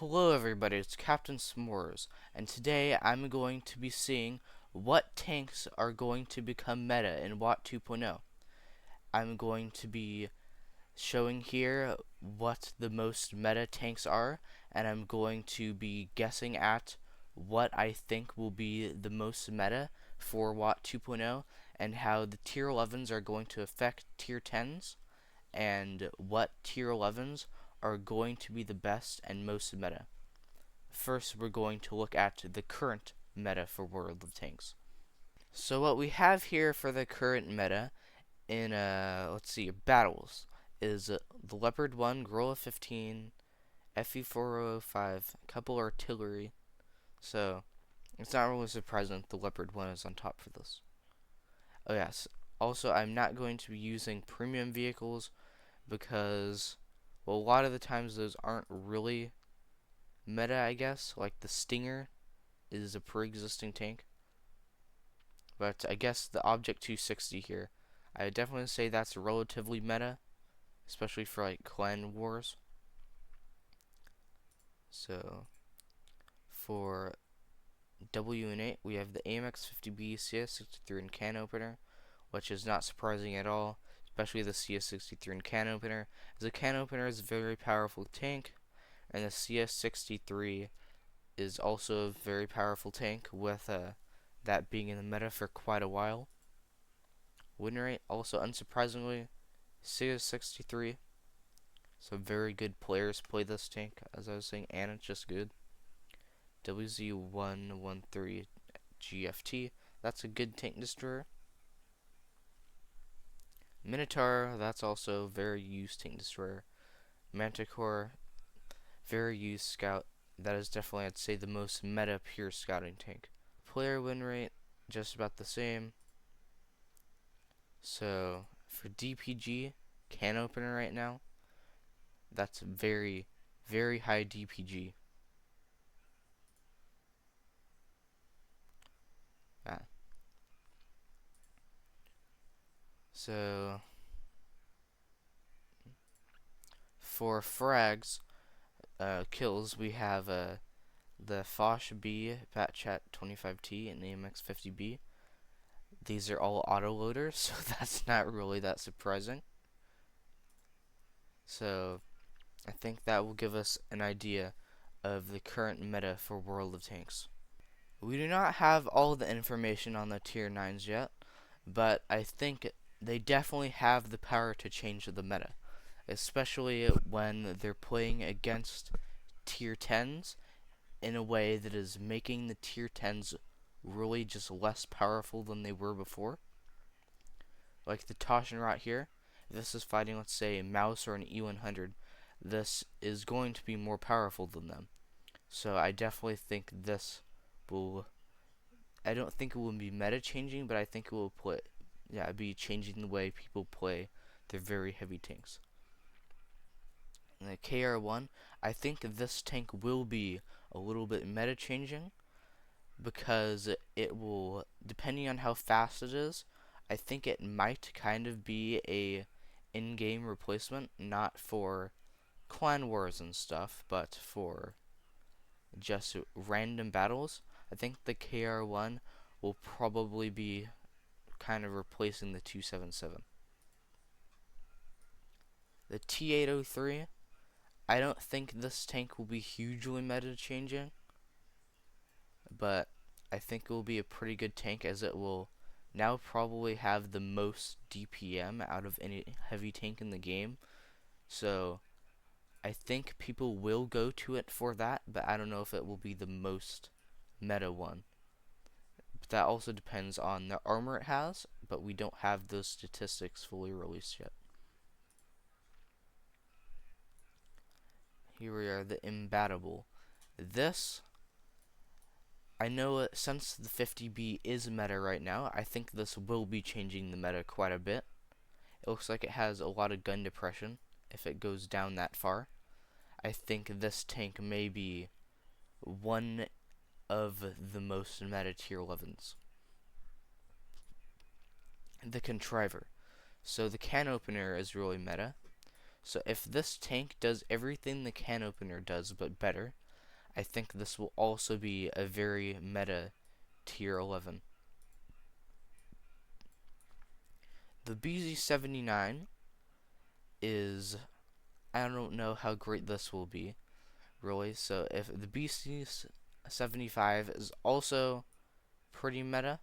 Hello everybody, it's Captain Smores, and today I'm going to be seeing what tanks are going to become meta in WoT 2.0. I'm going to be showing here what the most meta tanks are, and I'm going to be guessing at what I think will be the most meta for WoT 2.0, and how the tier 11s are going to affect tier 10s, and what tier 11s are going to be the best and most meta. First, we're going to look at the current meta for World of Tanks. So what we have here for the current meta in let's see, battles is the Leopard 1, Gorilla 15, FE405, a couple artillery. So it's not really surprising that the Leopard 1 is on top for this. Oh yes, also I'm not going to be using premium vehicles because, well, a lot of the times those aren't really meta, I guess. Like the Stinger is a pre-existing tank. But I guess the Object 260 here, I would definitely say that's relatively meta, especially for like clan wars. So for W and 8, we have the AMX 50B CS63 and can opener, which is not surprising at all, especially the CS63 and can opener, as a can opener is a very powerful tank, and the CS63 is also a very powerful tank, with that being in the meta for quite a while. Win rate, also unsurprisingly, CS63. So very good players play this tank, as I was saying, and it's just good. WZ113 GFT, that's a good tank destroyer. Minotaur, that's also very used tank destroyer. Manticore, very used scout. That is definitely, I'd say, the most meta pure scouting tank. Player win rate, just about the same. So for DPG, can opener right now, that's very, very high DPG. Ah. So for frags, kills, we have the Foch B, Patchat 25T, and AMX 50B. These are all autoloaders, so that's not really that surprising. So I think that will give us an idea of the current meta for World of Tanks. We do not have all the information on the tier 9s yet, but I think they definitely have the power to change the meta, especially when they're playing against tier 10s in a way that is making the tier 10s really just less powerful than they were before. Like the Taschenrat here, if this is fighting, let's say, a Mouse or an E100, this is going to be more powerful than them. So I definitely think this will, I don't think it will be meta changing, but I think it will be changing the way people play their very heavy tanks. And the KR1, I think this tank will be a little bit meta changing, because it will, depending on how fast it is, I think it might kind of be a in-game replacement, not for clan wars and stuff, but for just random battles. I think the KR1 will probably be kind of replacing the 277. The T803, I don't think this tank will be hugely meta changing, but I think it will be a pretty good tank, as it will now probably have the most DPM out of any heavy tank in the game. So I think people will go to it for that, but I don't know if it will be the most meta one. But that also depends on the armor it has, but we don't have those statistics fully released yet. Here we are, the Imbattable. This, I know since the 50B is meta right now, I think this will be changing the meta quite a bit. It looks like it has a lot of gun depression if it goes down that far. I think this tank may be one of the most meta tier 11s. The Contriver. So the can opener is really meta. So if this tank does everything the can opener does but better, I think this will also be a very meta tier 11. The BZ79 is, I don't know how great this will be, really. So if the BZ75 is also pretty meta,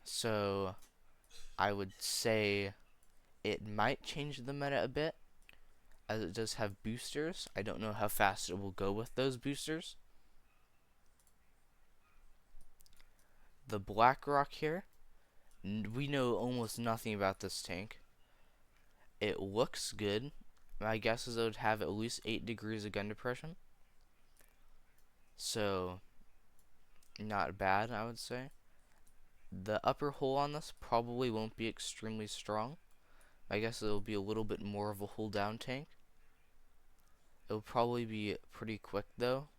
so I would say it might change the meta a bit, as it does have boosters. I don't know how fast it will go with those boosters. The BlackRock here, we know almost nothing about this tank. It looks good. My guess is it would have at least 8 degrees of gun depression. So, not bad, I would say. The upper hull on this probably won't be extremely strong. I guess it'll be a little bit more of a hull down tank. It'll probably be pretty quick though.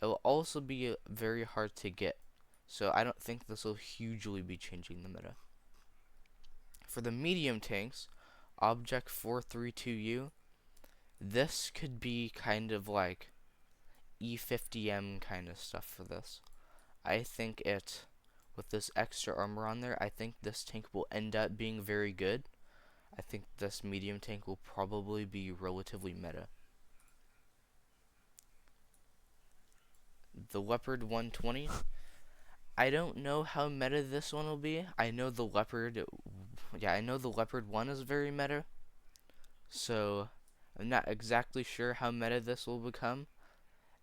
It will also be very hard to get. So I don't think this will hugely be changing the meta. For the medium tanks, Object 432U, this could be kind of like E50M kind of stuff for this. I think with this extra armor on there, I think this tank will end up being very good. I think this medium tank will probably be relatively meta. The Leopard 120, I don't know how meta this one will be. I know the Leopard 1 is very meta. So I'm not exactly sure how meta this will become,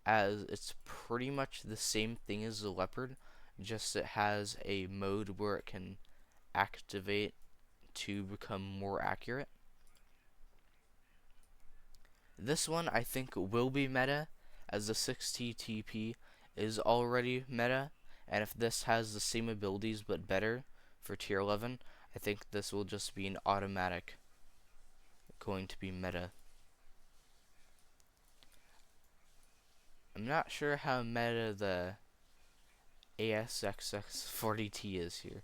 as it's pretty much the same thing as the Leopard, just it has a mode where it can activate to become more accurate. This one I think will be meta, as the 6T is already meta, and if this has the same abilities but better for tier 11, I think this will just be an automatic going to be meta. I'm not sure how meta the ASXX40T is here.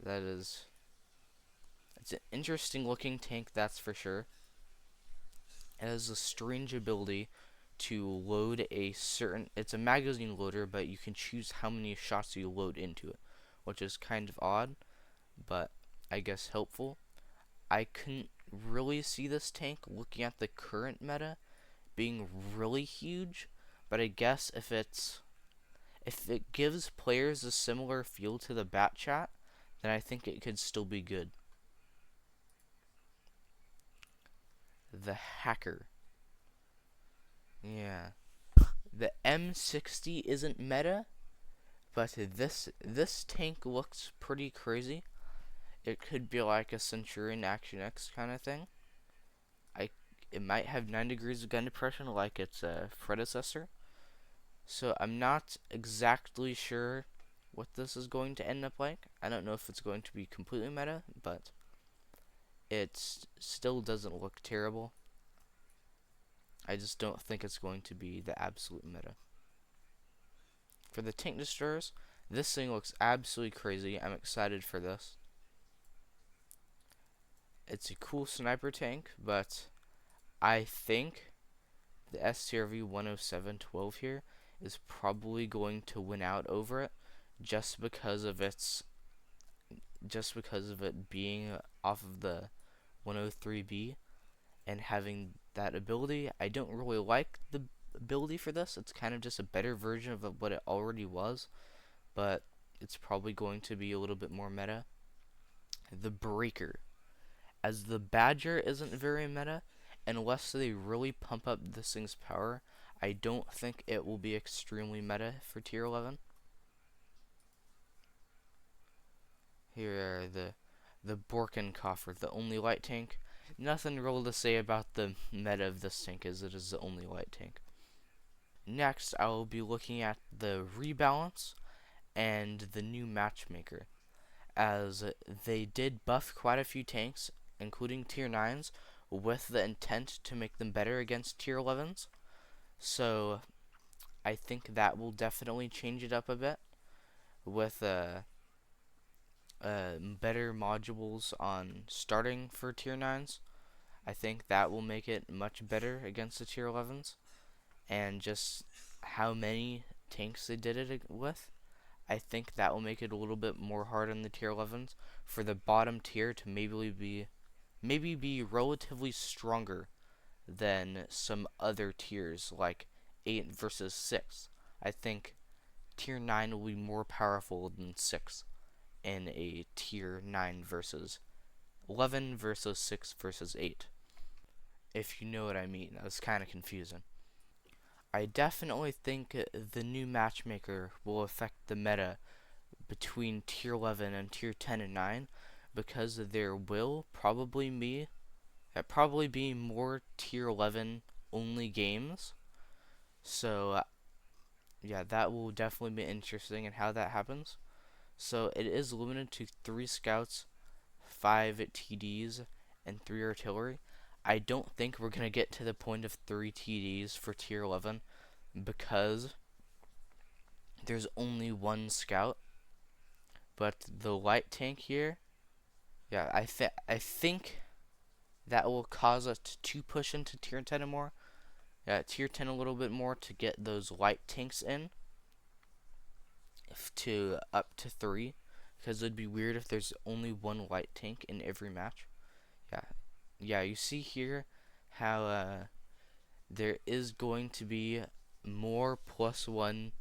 It's an interesting looking tank, that's for sure. It has a strange ability to load it's a magazine loader, but you can choose how many shots you load into it, which is kind of odd, but I guess helpful. I couldn't really see this tank, looking at the current meta, being really huge, but I guess if it gives players a similar feel to the Bat Chat, then I think it could still be good. The Hacker. Yeah. The M60 isn't meta, but this tank looks pretty crazy. It could be like a Centurion Action X kind of thing. It might have 9 degrees of gun depression like its predecessor. So I'm not exactly sure what this is going to end up like. I don't know if it's going to be completely meta, but it still doesn't look terrible. I just don't think it's going to be the absolute meta. For the tank destroyers, this thing looks absolutely crazy. I'm excited for this. It's a cool sniper tank, but I think the STRV 10712 here is probably going to win out over it, just because of it being off of the 103B and having that ability. I don't really like the ability for this. It's kind of just a better version of what it already was, but it's probably going to be a little bit more meta. The Breaker, as the Badger isn't very meta, unless they really pump up this thing's power, I don't think it will be extremely meta for tier 11. Here are the Borkenkoffer, the only light tank. Nothing real to say about the meta of this tank, as it is the only light tank. Next, I will be looking at the Rebalance and the new Matchmaker, as they did buff quite a few tanks, including tier 9s, with the intent to make them better against tier 11s. So I think that will definitely change it up a bit with better modules on starting for tier 9s. I think that will make it much better against the tier 11s. and just how many tanks they did it with, I think that will make it a little bit more hard on the tier 11s for the bottom tier to maybe be relatively stronger than some other tiers like 8 versus 6. I think tier 9 will be more powerful than 6 in a tier 9 versus 11 versus 6 versus 8. If you know what I mean, that was kind of confusing. I definitely think the new matchmaker will affect the meta between tier 11 and tier 10 and 9 because there will probably be more tier 11 only games. So yeah, that will definitely be interesting in how that happens. So it is limited to 3 scouts, 5 TDs, and 3 artillery. I don't think we're going to get to the point of 3 TDs for tier 11 because there's only 1 scout. But the light tank here, yeah, I think that will cause us to push into tier 10 and more. Yeah, tier 10 a little bit more to get those light tanks in to up to 3 because it'd be weird if there's only 1 light tank in every match. Yeah, yeah, you see here how there is going to be more +1,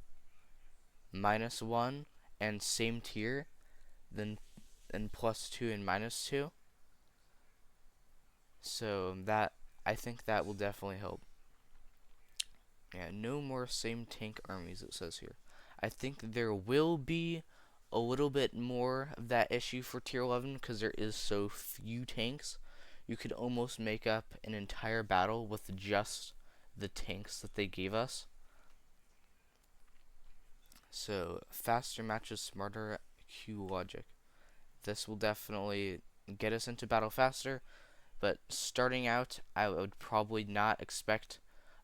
-1, and same tier than +2 and -2. So that I think that will definitely help. Yeah, no more same tank armies, it says here. I think there will be a little bit more of that issue for tier 11 because there is so few tanks. You could almost make up an entire battle with just the tanks that they gave us. So, faster matches, smarter queue logic. This will definitely get us into battle faster, but starting out, I would probably not expect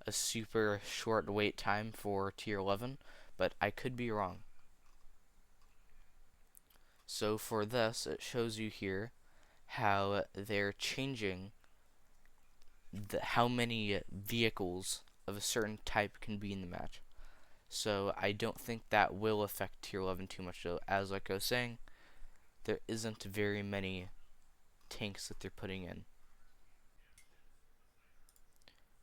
a super short wait time for tier 11, but I could be wrong. So for this, it shows you here how they're changing how many vehicles of a certain type can be in the match. So I don't think that will affect tier 11 too much, though. As like I was saying, there isn't very many tanks that they're putting in.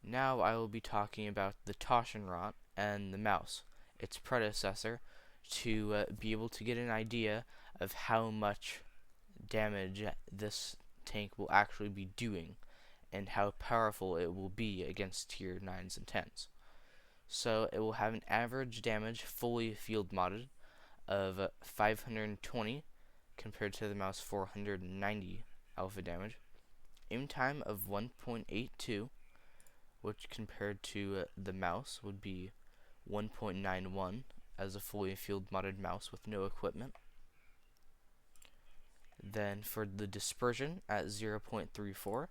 Now I will be talking about the Taschenrad and the mouse, its predecessor, to be able to get an idea of how much damage this tank will actually be doing and how powerful it will be against tier 9s and 10s. So it will have an average damage fully field modded of 520 compared to the mouse 490 alpha damage. Aim time of 1.82, which compared to the mouse would be 1.91 as a fully field modded mouse with no equipment. Then for the dispersion at 0.34,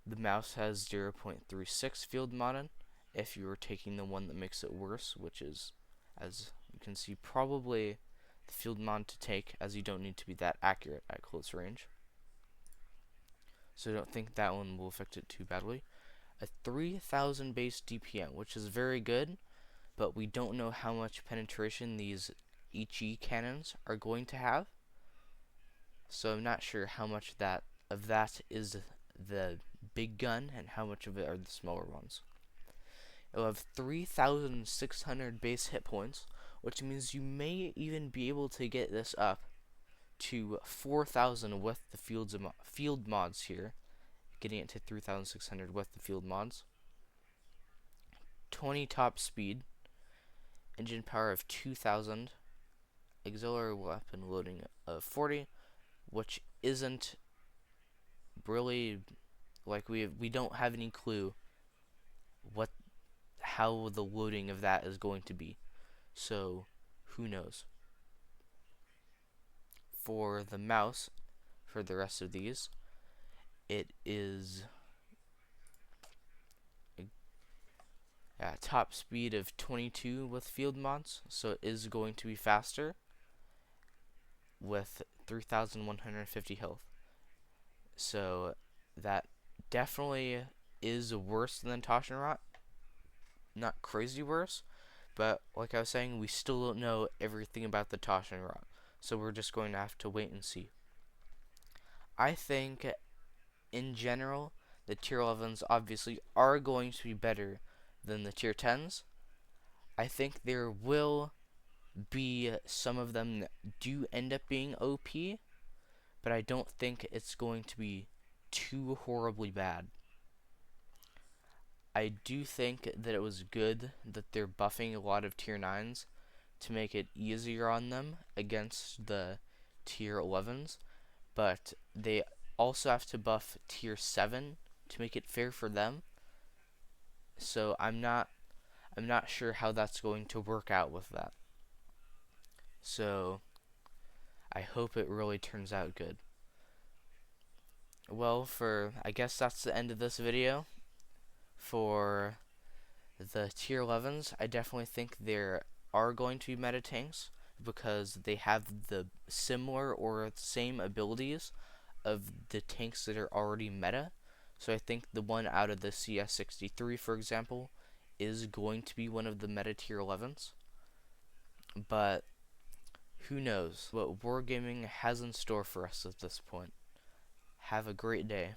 the mouse has 0.36 field modded. If you were taking the one that makes it worse, which is, as you can see, probably the field mod to take, as you don't need to be that accurate at close range. So I don't think that one will affect it too badly. A 3000 base DPM, which is very good, but we don't know how much penetration these HE cannons are going to have. So I'm not sure how much of that is the big gun and how much of it are the smaller ones. It will have 3,600 base hit points, which means you may even be able to get this up to 4,000 with the field mods here, getting it to 3,600 with the field mods. 20 top speed, engine power of 2,000, auxiliary weapon loading of 40, which isn't really, like, we don't have any clue how the loading of that is going to be. So who knows? For the mouse, for the rest of these, it is a top speed of 22 with field mods, so it is going to be faster with 3,150 health. So that definitely is worse than Tashinrot. Not crazy worse, but like I was saying, we still don't know everything about the Tashinrot. So we're just going to have to wait and see. I think in general, the tier 11s obviously are going to be better than the tier 10s. I think there will be some of them that do end up being OP, but I don't think it's going to be too horribly bad. I do think that it was good that they're buffing a lot of tier 9s to make it easier on them against the tier 11s, but they also have to buff tier 7 to make it fair for them. So I'm not sure how that's going to work out with that. So I hope it really turns out good. Well, I guess that's the end of this video. For the tier 11s, I definitely think there are going to be meta tanks because they have the similar or same abilities of the tanks that are already meta. So I think the one out of the CS63, for example, is going to be one of the meta tier 11s. But who knows what wargaming has in store for us at this point. Have a great day.